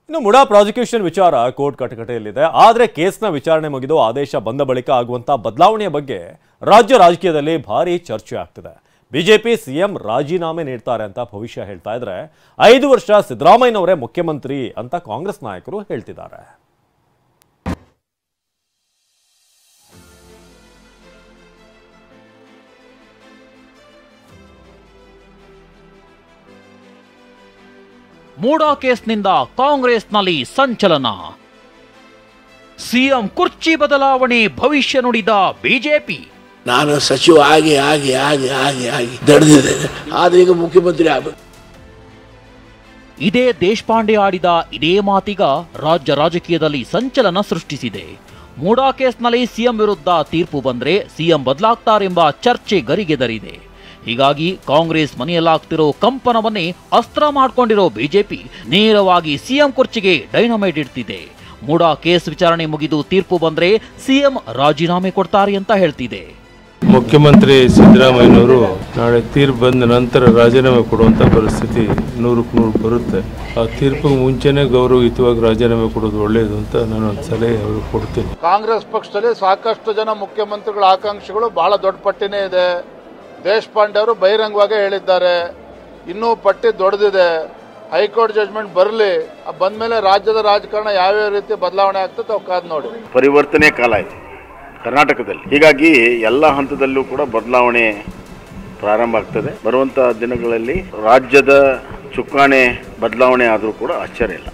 ಇನ್ನು ಮುಡಾ ಪ್ರಾಸಿಕ್ಯೂಷನ್ ವಿಚಾರ ಕೋರ್ಟ್ ಕಟಕಟೆಯಲ್ಲಿದೆ. ಆದರೆ ಕೇಸ್ನ ವಿಚಾರಣೆ ಮುಗಿದು ಆದೇಶ ಬಂದ ಬಳಿಕ ಆಗುವಂತ ಬದಲಾವಣೆಯ ಬಗ್ಗೆ ರಾಜ್ಯ ರಾಜಕೀಯದಲ್ಲಿ ಭಾರಿ ಚರ್ಚೆ ಆಗ್ತಿದೆ. ಬಿಜೆಪಿ ಸಿಎಂ ರಾಜೀನಾಮೆ ನೀಡ್ತಾರೆ ಅಂತ ಭವಿಷ್ಯ ಹೇಳ್ತಾ ಇದ್ರೆ 5 ವರ್ಷ ಸಿದ್ದರಾಮಯ್ಯನವರೇ ಮುಖ್ಯಮಂತ್ರಿ ಅಂತ ಕಾಂಗ್ರೆಸ್ ನಾಯಕರು ಹೇಳ್ತಿದ್ದಾರೆ. ಮೂಡಾ ಕೇಸ್ನಿಂದ ಕಾಂಗ್ರೆಸ್ನಲ್ಲಿ ಸಂಚಲನ. ಸಿಎಂ ಕುರ್ಚಿ ಬದಲಾವಣೆ ಭವಿಷ್ಯ ನುಡಿದ ಬಿಜೆಪಿ. ನಾನು ಸಚಿವ ಆಗಿ ಆಗಿ ಆಗಿ ಆಗಿ ಆಗಿ ದಡ್ದಿದ್ದೇನೆ, ಆದ್ರೆ ಈಗ ಮುಖ್ಯಮಂತ್ರಿ ಆಗಬೇಕು. ಇದೇ ದೇಶಪಾಂಡೆ ಆಡಿದ ಇದೇ ಮಾತಿಗ ರಾಜ್ಯ ರಾಜಕೀಯದಲ್ಲಿ ಸಂಚಲನ ಸೃಷ್ಟಿಸಿದೆ. ಮೂಡಾ ಕೇಸ್ನಲ್ಲಿ ಸಿಎಂ ವಿರುದ್ಧ ತೀರ್ಪು ಬಂದ್ರೆ ಸಿಎಂ ಬದಲಾಗ್ತಾರೆಂಬ ಚರ್ಚೆ ಗರಿಗೆದರಿದೆ. ಹೀಗಾಗಿ ಕಾಂಗ್ರೆಸ್ ಮನೆಯಲ್ಲಾಗ್ತಿರೋ ಕಂಪನವನ್ನೇ ಅಸ್ತ್ರ ಮಾಡ್ಕೊಂಡಿರೋ ಬಿಜೆಪಿ ನೇರವಾಗಿ ಸಿಎಂ ಕುರ್ಚಿಗೆ ಡೈನಮೈಟ್ ಇಡ್ತಿದೆ. ಮೂಡಾ ಕೇಸ್ ವಿಚಾರಣೆ ಮುಗಿದು ತೀರ್ಪು ಬಂದ್ರೆ ಸಿಎಂ ರಾಜೀನಾಮೆ ಕೊಡ್ತಾರೆ ಅಂತ ಹೇಳ್ತಿದೆ. ಮುಖ್ಯಮಂತ್ರಿ ಸಿದ್ದರಾಮಯ್ಯನವರು ನಾಳೆ ತೀರ್ಪು ಬಂದ ನಂತರ ರಾಜೀನಾಮೆ ಕೊಡುವಂಥ ಪರಿಸ್ಥಿತಿ 100ಕ್ಕೆ 100 ಬರುತ್ತೆ. ಆ ತೀರ್ಪಿಗೆ ಮುಂಚೆನೇ ಗೌರವಯುತವಾಗಿ ರಾಜೀನಾಮೆ ಕೊಡೋದು ಒಳ್ಳೆಯದು ಅಂತ ನಾನು ಒಂದು ಸಲಹೆ ಅವರು ಕೊಡ್ತೀನಿ. ಕಾಂಗ್ರೆಸ್ ಪಕ್ಷದಲ್ಲಿ ಸಾಕಷ್ಟು ಜನ ಮುಖ್ಯಮಂತ್ರಿಗಳ ಆಕಾಂಕ್ಷಿಗಳು ಬಹಳ ದೊಡ್ಡ ಪಟ್ಟಿನೇ ಇದೆ. ದೇಶಪಾಂಡೆ ಅವರು ಬಹಿರಂಗವಾಗಿ ಹೇಳಿದ್ದಾರೆ, ಇನ್ನೂ ಪಟ್ಟಿ ದೊಡ್ಡದಿದೆ, ಹೈಕೋರ್ಟ್ ಜಡ್ಜ್ಮೆಂಟ್ ಬರಲಿ, ಬಂದ್ಮೇಲೆ ರಾಜ್ಯದ ರಾಜಕಾರಣ ಯಾವ್ಯಾವ ರೀತಿ ಬದಲಾವಣೆ ಆಗ್ತದೆ ಅವು ಕಾದ್ ನೋಡಿ. ಪರಿವರ್ತನೆ ಕಾಲ ಇದೆ ಕರ್ನಾಟಕದಲ್ಲಿ, ಹೀಗಾಗಿ ಎಲ್ಲ ಹಂತದಲ್ಲೂ ಕೂಡ ಬದಲಾವಣೆ ಪ್ರಾರಂಭ ಆಗ್ತದೆ. ಬರುವಂತಹ ದಿನಗಳಲ್ಲಿ ರಾಜ್ಯದ ಚುಕ್ಕಾಣಿ ಬದಲಾವಣೆ ಆದರೂ ಕೂಡ ಆಶ್ಚರ್ಯ ಇಲ್ಲ.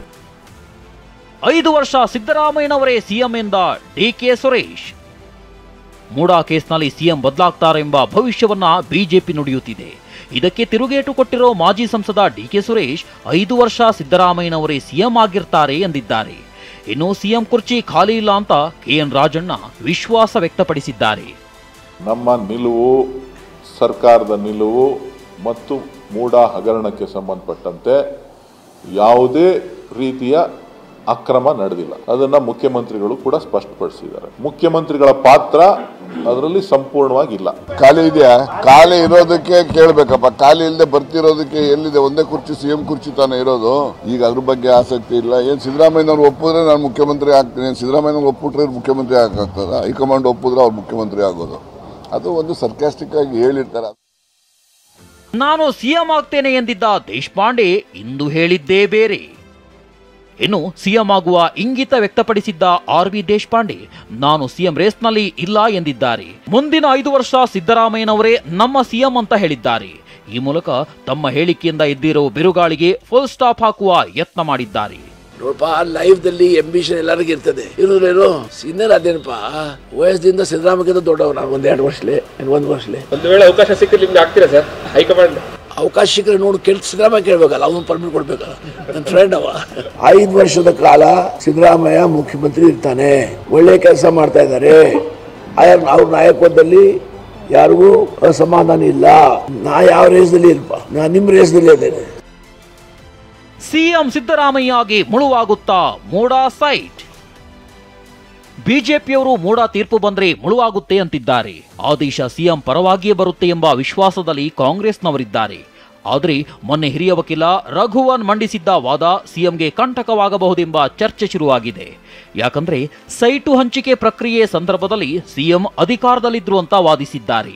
5 ವರ್ಷ ಸಿದ್ದರಾಮಯ್ಯನವರೇ ಸಿಎಂ ಎಂದ ಡಿಕೆ ಸುರೇಶ್. ಮೂಡಾ ಕೇಸ್ನಲ್ಲಿ ಸಿಎಂ ಬದಲಾಗ್ತಾರೆಂಬ ಭವಿಷ್ಯವನ್ನ ಬಿಜೆಪಿ ನುಡಿಯುತ್ತಿದೆ. ಇದಕ್ಕೆ ತಿರುಗೇಟು ಕೊಟ್ಟಿರೋ ಮಾಜಿ ಸಂಸದ ಡಿಕೆ ಸುರೇಶ್ 5 ವರ್ಷ ಸಿದ್ದರಾಮಯ್ಯನವರೇ ಸಿಎಂ ಆಗಿರ್ತಾರೆ ಎಂದಿದ್ದಾರೆ. ಇನ್ನು ಸಿಎಂ ಕುರ್ಚಿ ಖಾಲಿ ಇಲ್ಲ ಅಂತ ಕೆಎನ್ ರಾಜಣ್ಣ ವಿಶ್ವಾಸ ವ್ಯಕ್ತಪಡಿಸಿದ್ದಾರೆ. ನಮ್ಮ ನಿಲುವು, ಸರ್ಕಾರದ ನಿಲುವು ಮತ್ತು ಮೂಡಾ ಹಗರಣಕ್ಕೆ ಸಂಬಂಧಪಟ್ಟಂತೆ ಯಾವುದೇ ರೀತಿಯ ಅಕ್ರಮ ನಡೆದಿಲ್ಲ. ಅದನ್ನ ಮುಖ್ಯಮಂತ್ರಿಗಳು ಕೂಡ ಸ್ಪಷ್ಟಪಡಿಸಿದ್ದಾರೆ. ಮುಖ್ಯಮಂತ್ರಿಗಳ ಪಾತ್ರ ಅದರಲ್ಲಿ ಸಂಪೂರ್ಣವಾಗಿಲ್ಲ. ಖಾಲಿ ಇದೆಯಾ? ಖಾಲಿ ಇರೋದಕ್ಕೆ ಕೇಳಬೇಕಪ್ಪ. ಖಾಲಿ ಇಲ್ಲದೆ ಬರ್ತಿರೋದಕ್ಕೆ ಎಲ್ಲಿದೆ? ಒಂದೇ ಕುರ್ಚಿ, ಸಿಎಂ ಕುರ್ಚಿ ತಾನೇ ಇರೋದು. ಈಗ ಅದ್ರ ಬಗ್ಗೆ ಆಸಕ್ತಿ ಇಲ್ಲ. ಏನ್ ಸಿದ್ದರಾಮಯ್ಯನವ್ರು ಒಪ್ಪಿದ್ರೆ ನಾನು ಮುಖ್ಯಮಂತ್ರಿ ಆಗ್ತೀನಿ, ಸಿದ್ದರಾಮಯ್ಯನವ್ರು ಒಪ್ಪಿಟ್ರೆ ಮುಖ್ಯಮಂತ್ರಿ ಆಗ್ತದ, ಹೈಕಮಾಂಡ್ ಒಪ್ಪಿದ್ರೆ ಅವ್ರು ಮುಖ್ಯಮಂತ್ರಿ ಆಗೋದು. ಅದು ಒಂದು ಸರ್ಕಾಸ್ಟಿಕ್ ಆಗಿ ಹೇಳಿರ್ತಾರೆ. ನಾನು ಸಿಎಂ ಆಗ್ತೇನೆ ಎಂದಿದ್ದ ದೇಶಪಾಂಡೆ ಇಂದು ಹೇಳಿದ್ದೇ ಬೇರೆ. ಇನ್ನು ಸಿಎಂ ಆಗುವ ಇಂಗಿತ ವ್ಯಕ್ತಪಡಿಸಿದ್ದ ಆರ್.ವಿ. ದೇಶಪಾಂಡೆ ನಾನು ಸಿಎಂ ರೇಸ್ನಲ್ಲಿ ಇಲ್ಲ ಎಂದಿದ್ದಾರೆ. ಮುಂದಿನ 5 ವರ್ಷ ಸಿದ್ದರಾಮಯ್ಯನವರೇ ನಮ್ಮ ಸಿಎಂ ಅಂತ ಹೇಳಿದ್ದಾರೆ. ಈ ಮೂಲಕ ತಮ್ಮ ಹೇಳಿಕೆಯಿಂದ ಎದ್ದಿರೋ ಬಿರುಗಾಳಿಗೆ ಫುಲ್ ಸ್ಟಾಪ್ ಹಾಕುವ ಯತ್ನ ಮಾಡಿದ್ದಾರೆ. ನೋಡಪ್ಪ, ಲೈಫ್ದಲ್ಲಿ ಅಂಬಿಷನ್ ಎಲ್ಲರಿಗೂ ಇರ್ತದೆ. ಇರೋರೇನು ಸೀನಿಯರ್ ಅದೇನಪ್ಪ, ವಯಸ್ಸದಿಂದ ಸಿದ್ದರಾಮಯ್ಯ ದೊಡ್ಡವ. ನಾನು 1-2 ವರ್ಷಲೇ, 1 ವರ್ಷಲೇ. ಒಂದು ವೇಳೆ ಅವಕಾಶ ಸಿಕ್ಕರೆ ನಿಮ್ಗೆ ಆಗ್ತೀರಾ ಸರ್? ಹೈಕಮಾಂಡ್ ಅವಕಾಶ ಸಿಕ್ಕರೆ ನೋಡಿ ಸಿದ್ದರಾಮಯ್ಯ ಕೇಳಬೇಕಲ್ಲ, ಅವನು ಪರ್ಮಿಟ್ ಕೊಡ್ಬೇಕಲ್ಲ. ನನ್ನ ಫ್ರೆಂಡ್ ಅವ. 5 ವರ್ಷದ ಕಾಲ ಸಿದ್ದರಾಮಯ್ಯ ಮುಖ್ಯಮಂತ್ರಿ ಇರ್ತಾನೆ, ಒಳ್ಳೆ ಕೆಲಸ ಮಾಡ್ತಾ ಇದ್ದಾರೆ. ಅವ್ರ ನಾಯಕತ್ವದಲ್ಲಿ ಯಾರಿಗೂ ಅಸಮಾಧಾನ ಇಲ್ಲ. ನಾ ಯಾವ ರೇಸ್ದಲ್ಲಿ ಇರಪ್ಪ, ನಾ ನಿಮ್ಮ ರೇಸ್ದಲ್ಲಿ ಇದ್ದೇನೆ. ಸಿಎಂ ಸಿದ್ದರಾಮಯ್ಯಗೆ ಮುಳುವಾಗುತ್ತಾ ಮೂಡಾ ಸೈಟ್. ಬಿಜೆಪಿಯವರು ಮೂಡಾ ತೀರ್ಪು ಬಂದ್ರೆ ಮುಳುವಾಗುತ್ತೆ ಅಂತಿದ್ದಾರೆ. ಆದೇಶ ಸಿಎಂ ಪರವಾಗಿಯೇ ಬರುತ್ತೆ ಎಂಬ ವಿಶ್ವಾಸದಲ್ಲಿ ಕಾಂಗ್ರೆಸ್ನವರಿದ್ದಾರೆ. ಆದರೆ ಮೊನ್ನೆ ಹಿರಿಯ ವಕೀಲ ರಘುವನ್ ಮಂಡಿಸಿದ್ದ ವಾದ ಸಿಎಂಗೆ ಕಂಟಕವಾಗಬಹುದೆಂಬ ಚರ್ಚೆ ಶುರುವಾಗಿದೆ. ಯಾಕಂದ್ರೆ ಸೈಟು ಹಂಚಿಕೆ ಪ್ರಕ್ರಿಯೆ ಸಂದರ್ಭದಲ್ಲಿ ಸಿಎಂ ಅಧಿಕಾರದಲ್ಲಿದ್ರು ಅಂತ ವಾದಿಸಿದ್ದಾರೆ.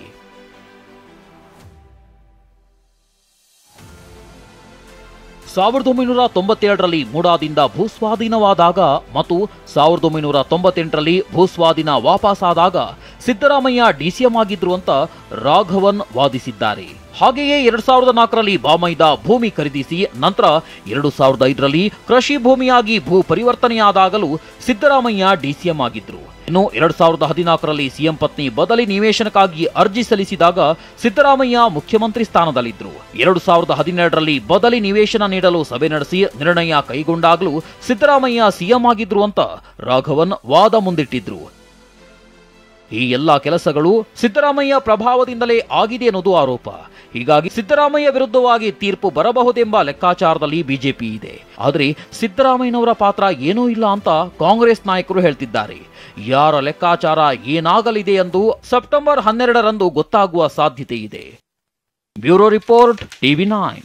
ಸಾವಿರದ 1997ರಲ್ಲಿ ಮೂಡಾದಿಂದ ಭೂಸ್ವಾಧೀನವಾದಾಗ ಮತ್ತು 1998ರಲ್ಲಿ ಭೂಸ್ವಾಧೀನ ವಾಪಸ್ಸಾದಾಗ ಸಿದ್ದರಾಮಯ್ಯ ಡಿಸಿಎಂ ಆಗಿದ್ರು ಅಂತ ರಾಘವನ್ ವಾದಿಸಿದ್ದಾರೆ. ಹಾಗೆಯೇ 2004ರಲ್ಲಿ ಬಾಮೈದ ಭೂಮಿ ಖರೀದಿಸಿ ನಂತರ 2005ರಲ್ಲಿ ಕೃಷಿ ಭೂಮಿಯಾಗಿ ಭೂ ಪರಿವರ್ತನೆಯಾದಾಗಲೂ ಸಿದ್ದರಾಮಯ್ಯ ಡಿಸಿಎಂ ಆಗಿದ್ರು. ಇನ್ನು 2014ರಲ್ಲಿ ಸಿಎಂ ಪತ್ನಿ ಬದಲಿ ನಿವೇಶನಕ್ಕಾಗಿ ಅರ್ಜಿ ಸಲ್ಲಿಸಿದಾಗ ಸಿದ್ದರಾಮಯ್ಯ ಮುಖ್ಯಮಂತ್ರಿ ಸ್ಥಾನದಲ್ಲಿದ್ರು. 2012ರಲ್ಲಿ ಬದಲಿ ನಿವೇಶನ ನೀಡಲು ಸಭೆ ನಡೆಸಿ ನಿರ್ಣಯ ಕೈಗೊಂಡಾಗಲೂ ಸಿದ್ದರಾಮಯ್ಯ ಸಿಎಂ ಆಗಿದ್ರು ಅಂತ ರಾಘವನ್ ವಾದ ಮುಂದಿಟ್ಟಿದ್ರು. ಈ ಎಲ್ಲಾ ಕೆಲಸಗಳು ಸಿದ್ದರಾಮಯ್ಯ ಪ್ರಭಾವದಿಂದಲೇ ಆಗಿದೆ ಅನ್ನೋದು ಆರೋಪ. ಹೀಗಾಗಿ ಸಿದ್ದರಾಮಯ್ಯ ವಿರುದ್ಧವಾಗಿ ತೀರ್ಪು ಬರಬಹುದೆಂಬ ಲೆಕ್ಕಾಚಾರದಲ್ಲಿ ಬಿಜೆಪಿ ಇದೆ. ಆದರೆ ಸಿದ್ದರಾಮಯ್ಯನವರ ಪಾತ್ರ ಏನೂ ಇಲ್ಲ ಅಂತ ಕಾಂಗ್ರೆಸ್ ನಾಯಕರು ಹೇಳ್ತಿದ್ದಾರೆ. ಯಾರ ಲೆಕ್ಕಾಚಾರ ಏನಾಗಲಿದೆ ಎಂದು ಸೆಪ್ಟೆಂಬರ್ 12ರಂದು ಗೊತ್ತಾಗುವ ಸಾಧ್ಯತೆ ಇದೆ. Bureau report, TV9.